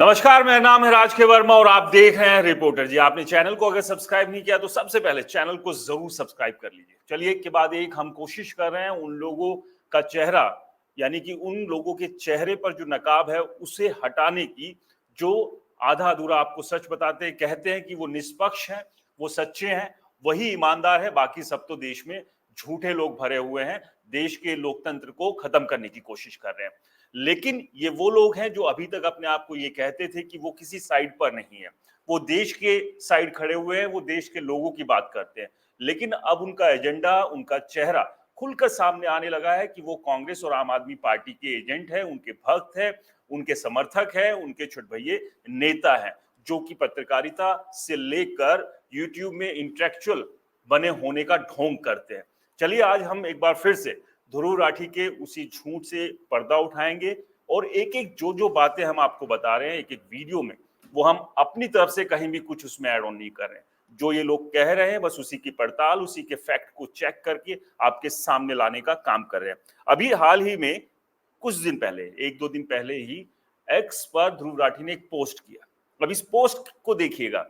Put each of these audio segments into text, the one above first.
नमस्कार, मेरा नाम है राज के वर्मा और आप देख रहे हैं रिपोर्टर जी। आपने चैनल को अगर सब्सक्राइब नहीं किया तो सबसे पहले चैनल को जरूर सब्सक्राइब कर लीजिए। चलिए, एक के बाद एक हम कोशिश कर रहे हैं उन लोगों का चेहरा, यानी कि उन लोगों के चेहरे पर जो नकाब है उसे हटाने की, जो आधा अधूरा आपको सच बताते हैं, कहते हैं कि वो निष्पक्ष हैं, वो सच्चे हैं, वही ईमानदार है। बाकी सब तो देश में झूठे लोग भरे हुए हैं, देश के लोकतंत्र को खत्म करने की कोशिश कर रहे हैं। लेकिन ये वो लोग हैं जो अभी तक अपने आप को ये कहते थे कि वो किसी साइड पर नहीं है, वो देश के साइड खड़े हुए हैं, वो देश के लोगों की बात करते हैं। लेकिन अब उनका एजेंडा, उनका चेहरा खुलकर सामने आने लगा है कि वो कांग्रेस और आम आदमी पार्टी के एजेंट हैं, उनके भक्त हैं, उनके समर्थक हैं, उनके छुटभइये नेता हैं, जो कि पत्रकारिता से लेकर यूट्यूब में इंटेलेक्चुअल बने होने का ढोंग करते हैं। चलिए, आज हम एक बार फिर से ध्रुव राठी के उसी झूठ से पर्दा उठाएंगे और एक एक जो जो बातें हम आपको बता रहे हैं एक एक वीडियो में, वो हम अपनी तरफ से कहीं भी कुछ उसमें ऐड ऑन नहीं कर रहे हैं। जो ये लोग कह रहे हैं बस उसी की पड़ताल, उसी के फैक्ट को चेक करके आपके सामने लाने का काम कर रहे हैं। अभी हाल ही में कुछ दिन पहले, एक दो दिन पहले ही एक्स पर ध्रुव राठी ने एक पोस्ट किया। अब इस पोस्ट को देखिएगा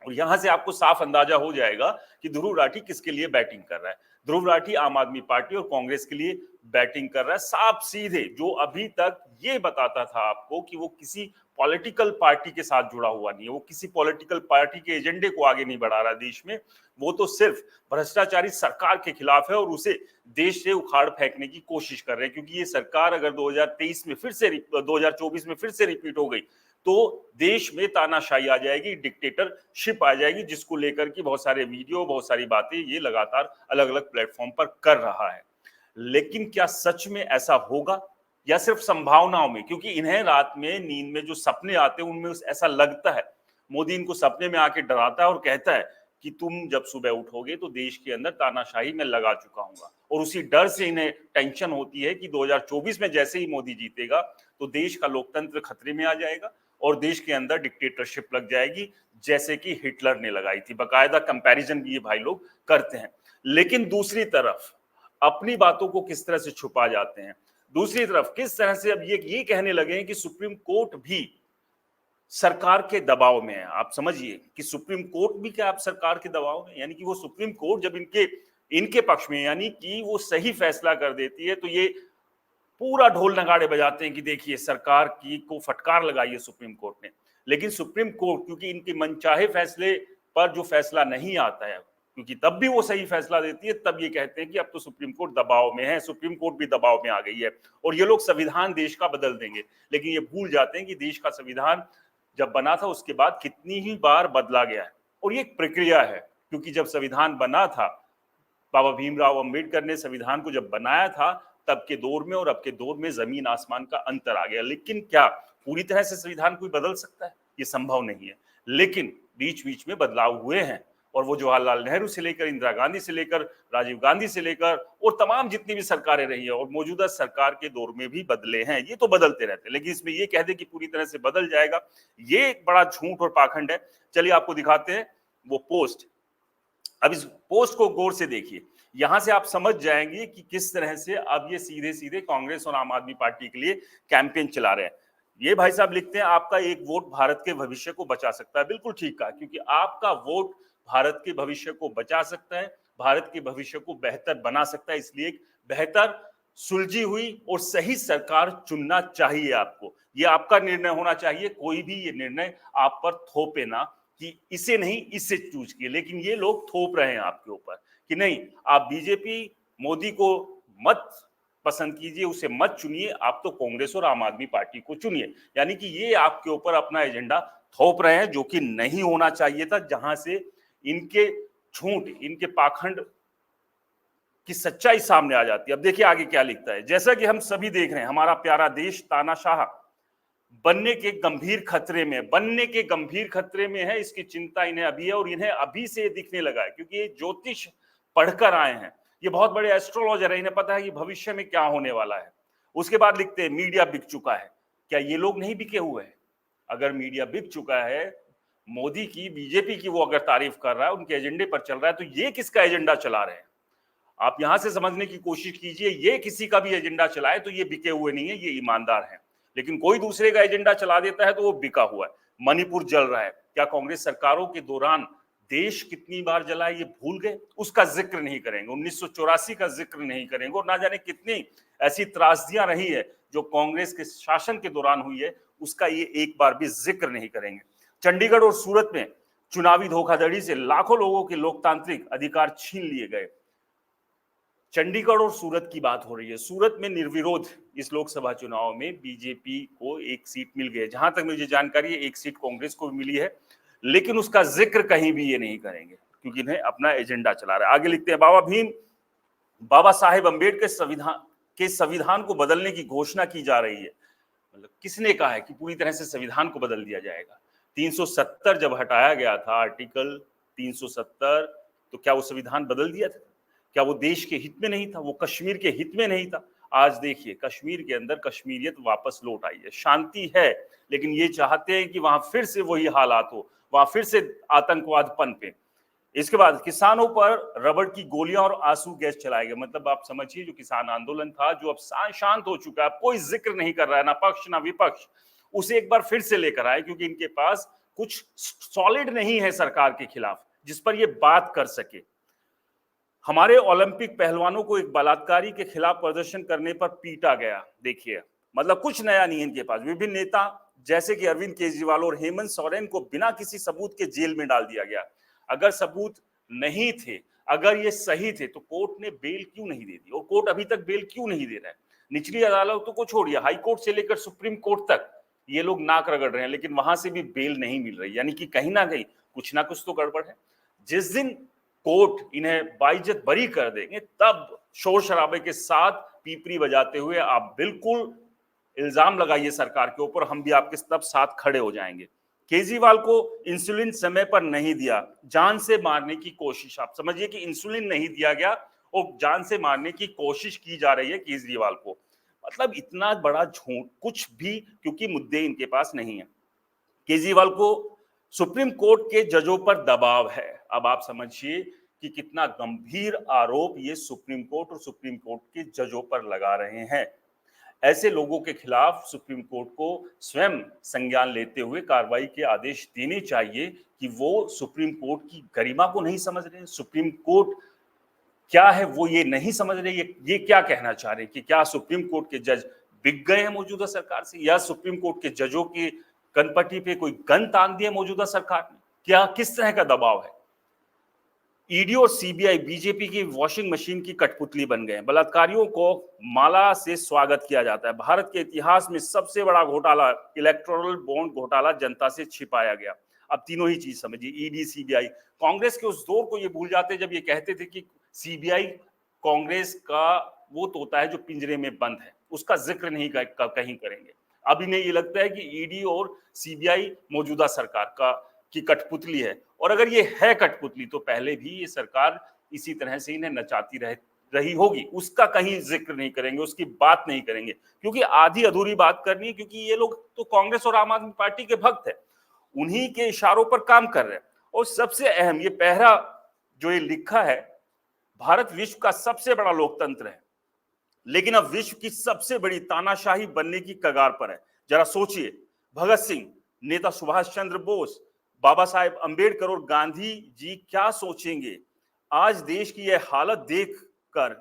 और यहां से आपको साफ अंदाजा हो जाएगा कि ध्रुव राठी किसके लिए बैटिंग कर रहा है। ध्रुव राठी आम आदमी पार्टी और कांग्रेस के लिए बैटिंग कर रहा है, साफ सीधे। जो अभी तक ये बताता था आपको कि वो किसी पॉलिटिकल पार्टी के साथ जुड़ा हुआ नहीं है, वो किसी पॉलिटिकल पार्टी के एजेंडे को आगे नहीं बढ़ा रहा देश में, वो तो सिर्फ भ्रष्टाचारी सरकार के खिलाफ है और उसे देश से उखाड़ फेंकने की कोशिश कर रहे हैं। क्योंकि ये सरकार अगर 2023 में फिर से 2024 में फिर से रिपीट हो गई तो देश में तानाशाही आ जाएगी, डिक्टेटरशिप आ जाएगी, जिसको लेकर के बहुत सारे वीडियो, बहुत सारी बातें ये लगातार अलग अलग प्लेटफॉर्म पर कर रहा है। लेकिन क्या सच में ऐसा होगा या सिर्फ संभावनाओं में? क्योंकि इन्हें रात में नींद में जो सपने आते हैं उनमें ऐसा लगता है मोदी इनको सपने में आके डराता है और कहता है कि तुम जब सुबह उठोगे तो देश के अंदर तानाशाही में लगा चुका हूंगा। और उसी डर से इन्हें टेंशन होती है कि 2024 में जैसे ही मोदी जीतेगा तो देश का लोकतंत्र खतरे में आ जाएगा और देश के अंदर डिक्टेटरशिप लग जाएगी, जैसे कि हिटलर ने लगाई थी। बाकायदा कंपैरिजन भी ये भाई लोग करते हैं। लेकिन दूसरी तरफ अपनी बातों को किस तरह से छुपा जाते हैं, दूसरी तरफ किस तरह से अब ये कहने लगे हैं कि सुप्रीम कोर्ट भी सरकार के दबाव में है। आप समझिए कि सुप्रीम कोर्ट भी क्या आप सरकार के दबाव में, यानी कि वो सुप्रीम कोर्ट जब इनके पक्ष में, यानी कि वो सही फैसला कर देती है तो ये पूरा ढोल नगाड़े बजाते हैं कि देखिए सरकार की को फटकार लगाई है सुप्रीम कोर्ट ने। लेकिन सुप्रीम कोर्ट क्योंकि इनके मनचाहे फैसले पर जो फैसला नहीं आता है, क्योंकि तब भी वो सही फैसला देती है, तब ये कहते हैं कि अब तो सुप्रीम कोर्ट दबाव में है, सुप्रीम कोर्ट भी दबाव में आ गई है और ये लोग संविधान देश का बदल देंगे। लेकिन ये भूल जाते हैं कि देश का संविधान जब बना था उसके बाद कितनी ही बार बदला गया है और ये एक प्रक्रिया है। क्योंकि जब संविधान बना था, बाबा भीमराव अंबेडकर ने संविधान को जब बनाया था, तब के दौर में और अब के दौर में जमीन आसमान का अंतर आ गया। लेकिन क्या पूरी तरह से संविधान कोई बदल सकता है? ये संभव नहीं है। लेकिन बीच बीच में बदलाव हुए हैं और वो जवाहरलाल नेहरू से लेकर इंदिरा गांधी से लेकर राजीव गांधी से लेकर और तमाम जितनी भी सरकारें रही है और मौजूदा सरकार के दौर में भी बदले हैं। ये तो बदलते रहते हैं, लेकिन इसमें ये कह दे कि पूरी तरह से बदल जाएगा, ये एक बड़ा झूठ और पाखंड है। चलिए आपको दिखाते हैं वो पोस्ट। अब इस पोस्ट को गौर से देखिए, यहां से आप समझ जाएंगे कि किस तरह से अब ये सीधे सीधे कांग्रेस और आम आदमी पार्टी के लिए कैंपेन चला रहे हैं। ये भाई साहब लिखते हैं आपका एक वोट भारत के भविष्य को बचा सकता है। बिल्कुल ठीक कहा, क्योंकि आपका वोट भारत के भविष्य को बचा सकता है, भारत के भविष्य को बेहतर बना सकता है। इसलिए एक बेहतर, सुलझी हुई और सही सरकार चुनना चाहिए आपको। ये आपका निर्णय होना चाहिए, कोई भी ये निर्णय आप पर थोपे ना कि इसे नहीं इससे चूज किए। लेकिन ये लोग थोप रहे हैं आपके ऊपर कि नहीं, आप बीजेपी मोदी को मत पसंद कीजिए, उसे मत चुनिए, आप तो कांग्रेस और आम आदमी पार्टी को चुनिए। यानी कि ये आपके ऊपर अपना एजेंडा थोप रहे हैं, जो कि नहीं होना चाहिए था। जहां से इनके झूठ, इनके पाखंड की सच्चाई सामने आ जाती है। अब देखिए आगे क्या लिखता है। जैसा कि हम सभी देख रहे हैं, हमारा प्यारा देश तानाशाह बनने के गंभीर खतरे में है। इसकी चिंता इन्हें अभी है और इन्हें अभी से दिखने लगा है, क्योंकि ये ज्योतिष पढ़कर आए हैं, ये बहुत बड़े एस्ट्रोलॉजर है, इन्हें पता है कि भविष्य में क्या होने वाला है। उसके बाद लिखते हैं मीडिया बिक चुका है। क्या ये लोग नहीं बिके हुए हैं? अगर मीडिया बिक चुका है, मोदी की, बीजेपी की वो अगर तारीफ कर रहा है, उनके एजेंडे पर चल रहा है, तो ये किसका एजेंडा चला रहे हैं? आप यहां से समझने की कोशिश कीजिए। ये किसी का भी एजेंडा चलाए तो ये बिके हुए नहीं है, ये ईमानदार हैं। लेकिन कोई दूसरे का एजेंडा चला देता है तो वो बिका हुआ है। मणिपुर जल रहा है, क्या कांग्रेस सरकारों के दौरान देश कितनी बार जला है ये भूल गए? उसका जिक्र नहीं करेंगे। 1984 का जिक्र नहीं करेंगे, और ना जाने कितनी ऐसी त्रासदियां रही है जो कांग्रेस के शासन के दौरान हुई है, उसका ये एक बार भी जिक्र नहीं करेंगे। चंडीगढ़ और सूरत में चुनावी धोखाधड़ी से लाखों लोगों के लोकतांत्रिक अधिकार छीन लिए गए। चंडीगढ़ और सूरत की बात हो रही है। सूरत में निर्विरोध इस लोकसभा चुनाव में बीजेपी को एक सीट मिल गई है। जहां तक मुझे जानकारी है, एक सीट कांग्रेस को मिली है, लेकिन उसका जिक्र कहीं भी ये नहीं करेंगे क्योंकि इन्हें अपना एजेंडा चला रहा है। आगे लिखते हैं, बाबा साहेब अम्बेडकर संविधान को बदलने की घोषणा की जा रही है। मतलब किसने कहा है कि पूरी तरह से संविधान को बदल दिया जाएगा? 370 जब हटाया गया था, आर्टिकल 370, तो क्या वो संविधान बदल दिया था? क्या वो देश के हित में नहीं था? वो कश्मीर के हित में नहीं था? आज देखिए, कश्मीर के अंदर कश्मीरियत वापस लौट आई है, शांति है, लेकिन ये चाहते हैं कि वहां फिर से वही हालात हो, वहां फिर से आतंकवाद पनपे। इसके बाद किसानों पर रबड़ की गोलियां और आंसू गैस चलाए गए। मतलब आप समझिए, जो किसान आंदोलन था, जो अब शांत हो चुका है, कोई जिक्र नहीं कर रहा है, ना पक्ष ना विपक्ष, उसे एक बार फिर से लेकर आए, क्योंकि इनके पास कुछ सॉलिड नहीं है सरकार के खिलाफ जिस पर ये बात कर सके। हमारे ओलंपिक पहलवानों को एक बलात्कारी के खिलाफ प्रदर्शन करने पर पीटा गया। देखिए, मतलब कुछ नया नहीं है इनके पास। विभिन्न नेता जैसे कि अरविंद केजरीवाल और हेमंत सोरेन को बिना किसी सबूत के जेल में डाल दिया गया। अगर सबूत नहीं थे, अगर ये सही थे, तो कोर्ट ने बेल क्यों नहीं दे दी? और कोर्ट अभी तक बेल क्यों नहीं दे रहा है? निचली अदालतों को छोड़िए, हाई कोर्ट से लेकर सुप्रीम कोर्ट तक ये लोग नाक रगड़ रहे हैं, लेकिन वहां से भी बेल नहीं मिल रही। यानी कि कहीं ना कहीं कुछ ना कुछ तो गड़बड़ है। जिस दिन कोर्ट इन्हें बाइज्जत बरी कर देंगे, तब शोर शराबे के साथ पीपरी बजाते हुए आप बिल्कुल इल्जाम लगाइए सरकार के ऊपर, हम भी आपके तब साथ खड़े हो जाएंगे। केजरीवाल को इंसुलिन समय पर नहीं दिया, जान से मारने की कोशिश। आप समझिए कि इंसुलिन नहीं दिया गया और जान से मारने की कोशिश की जा रही है केजरीवाल को। मतलब इतना बड़ा झूठ कुछ भी, क्योंकि मुद्दे इनके पास नहीं है। केजरीवाल को सुप्रीम कोर्ट के जजों पर दबाव है। अब आप समझिए कि कितना गंभीर आरोप ये सुप्रीम कोर्ट और सुप्रीम कोर्ट के जजों पर लगा रहे हैं। ऐसे लोगों के खिलाफ सुप्रीम कोर्ट को स्वयं संज्ञान लेते हुए कार्रवाई के आदेश देने चाहिए कि वो सुप्रीम कोर्ट की गरिमा को नहीं समझ रहे हैं। सुप्रीम कोर्ट क्या है वो ये नहीं समझ रहे। ये क्या कहना चाह रहे हैं कि क्या सुप्रीम कोर्ट के जज बिक गए हैं मौजूदा सरकार से, या सुप्रीम कोर्ट के जजों की कनपट्टी पे कोई गन तान दिया मौजूदा सरकार ने? क्या किस तरह का दबाव है? ईडी और सीबीआई बीजेपी की वॉशिंग मशीन की कठपुतली बन गए। बलात्कारियों को माला से स्वागत किया जाता है। भारत के इतिहास में सबसे बड़ा घोटाला, इलेक्टोरल बॉन्ड घोटाला, जनता से छिपाया गया। अब तीनों ही चीज समझिए, ईडी सीबीआई। कांग्रेस के उस दौर को ये भूल जाते जब ये कहते थे कि सीबीआई कांग्रेस का वो तोता है जो पिंजरे में बंद है, उसका जिक्र नहीं कहीं करेंगे। अब इन्हें ये लगता है कि ईडी और सीबीआई मौजूदा सरकार की कठपुतली है, और अगर ये है कठपुतली तो पहले भी ये सरकार इसी तरह से इन्हें नचाती रही होगी। उसका कहीं जिक्र नहीं करेंगे, उसकी बात नहीं करेंगे, क्योंकि आधी अधूरी बात करनी है, क्योंकि ये लोग तो कांग्रेस और आम आदमी पार्टी के भक्त हैं, उन्हीं के इशारों पर काम कर रहे हैं। और सबसे अहम, ये पहला जो ये लिखा है, भारत विश्व का सबसे बड़ा लोकतंत्र है, लेकिन अब विश्व की सबसे बड़ी तानाशाही बनने की कगार पर है। जरा सोचिए, भगत सिंह, नेता सुभाष चंद्र बोस, बाबा साहेब अंबेडकर और गांधी जी क्या सोचेंगे आज देश की यह हालत देखकर?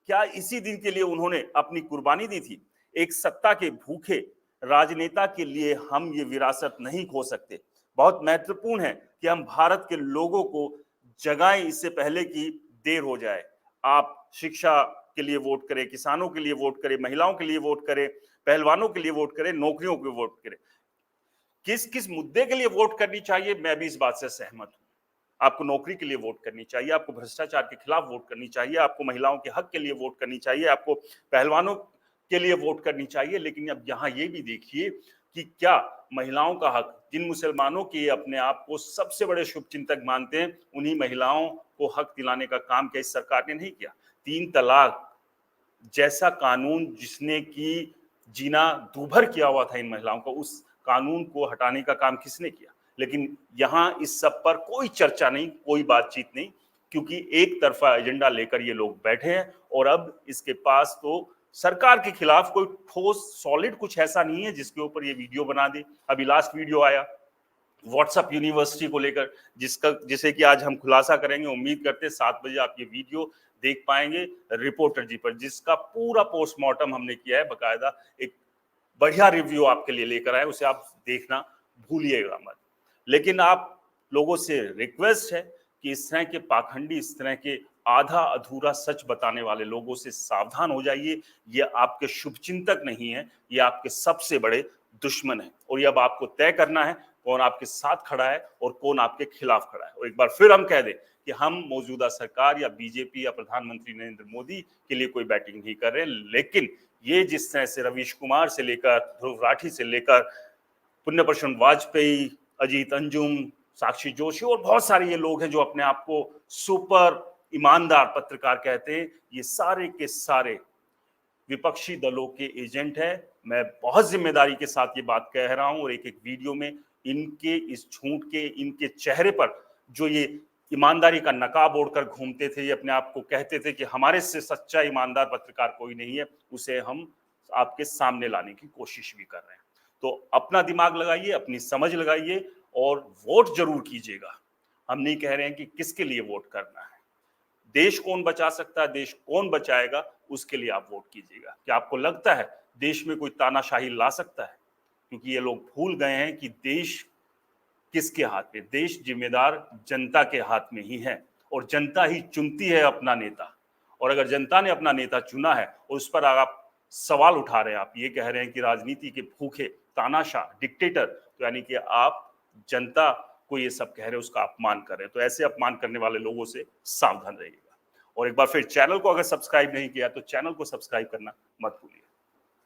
क्या इसी दिन के लिए उन्होंने अपनी कुर्बानी दी थी? एक सत्ता के भूखे राजनेता के लिए हम ये विरासत नहीं खो सकते। बहुत महत्वपूर्ण है कि हम भारत के लोगों को जगाएं इससे पहले कि देर हो जाए। आप शिक्षा के लिए वोट करें, किसानों के लिए वोट करें, महिलाओं के लिए वोट करें, पहलवानों के लिए वोट करें, नौकरियों के वोट करें। किस किस मुद्दे के लिए वोट करनी चाहिए, मैं भी इस बात से सहमत हूं। आपको नौकरी के लिए वोट करनी चाहिए, आपको भ्रष्टाचार के खिलाफ वोट करनी चाहिए, आपको महिलाओं के हक के लिए वोट करनी चाहिए, आपको पहलवानों के लिए वोट करनी चाहिए। लेकिन अब यहाँ ये भी देखिए कि क्या महिलाओं का हक, जिन मुसलमानों के अपने आप को सबसे बड़े शुभचिंतक मानते हैं, उन्हीं महिलाओं को हक दिलाने का काम क्या इस सरकार ने नहीं किया? 3 तलाक जैसा कानून जिसने की जीना दूभर किया हुआ था इन महिलाओं को, उस कानून को हटाने का काम किसने किया? लेकिन यहां इस सब पर कोई चर्चा नहीं, कोई बातचीत नहीं, क्योंकि एक तरफा एजेंडा लेकर ये लोग बैठे हैं और अब इसके पास तो सरकार के खिलाफ कोई ठोस सॉलिड कुछ ऐसा नहीं है जिसके ऊपर ये वीडियो बना दे। अभी लास्ट वीडियो आया व्हाट्सएप यूनिवर्सिटी को लेकर, जिसे कि आज हम खुलासा करेंगे। उम्मीद करते हैं 7 बजे आप ये वीडियो देख पाएंगे रिपोर्टर जी पर, जिसका पूरा पोस्टमार्टम हमने किया है, बकायदा एक बढ़िया रिव्यू आपके लिए लेकर आए, उसे आप देखना भूलिएगा मत। लेकिन आप लोगों से रिक्वेस्ट है कि इस तरह के पाखंडी, इस तरह के आधा अधूरा सच बताने वाले लोगों से सावधान हो जाइए। ये आपके शुभचिंतक नहीं है, ये आपके सबसे बड़े दुश्मन है। और ये अब आपको तय करना है कौन आपके साथ खड़ा है और कौन आपके खिलाफ खड़ा है। और एक बार फिर हम कह दें कि हम मौजूदा सरकार या बीजेपी या प्रधानमंत्री नरेंद्र मोदी के लिए कोई बैटिंग नहीं कर रहे, लेकिन ये जिस तरह से रवीश कुमार से लेकर ध्रुव राठी से लेकर पुण्य प्रसन्न वाजपेयी, अजीत अंजुम, साक्षी जोशी और बहुत सारे ये लोग हैं जो अपने आप को सुपर ईमानदार पत्रकार कहते हैं, ये सारे के सारे विपक्षी दलों के एजेंट है। मैं बहुत जिम्मेदारी के साथ ये बात कह रहा हूं और एक एक वीडियो में इनके इस झूठ के, इनके चेहरे पर जो ये ईमानदारी का नकाब ओढ़कर घूमते थे, ये अपने आप को कहते थे कि हमारे से सच्चा ईमानदार पत्रकार कोई नहीं है, उसे हम आपके सामने लाने की कोशिश भी कर रहे हैं। तो अपना दिमाग लगाइए, अपनी समझ लगाइए और वोट जरूर कीजिएगा। हम नहीं कह रहे हैं कि किसके लिए वोट करना है, देश कौन बचा सकता है, देश कौन बचाएगा, उसके लिए आप वोट कीजिएगा। क्या आपको लगता है देश में कोई तानाशाही ला सकता है? क्योंकि ये लोग भूल गए हैं कि देश किसके हाथ में, देश जिम्मेदार जनता के हाथ में ही है और जनता ही चुनती है अपना नेता। और अगर जनता ने अपना नेता चुना है और उस पर आप सवाल उठा रहे हैं, आप ये कह रहे हैं कि राजनीति के भूखे तानाशाह डिक्टेटर, तो यानी कि आप जनता को ये सब कह रहे हैं, उसका अपमान कर रहे हैं। तो ऐसे अपमान करने वाले लोगों से सावधान रहिएगा। और एक बार फिर चैनल को अगर सब्सक्राइब नहीं किया तो चैनल को सब्सक्राइब करना मत भूलिए।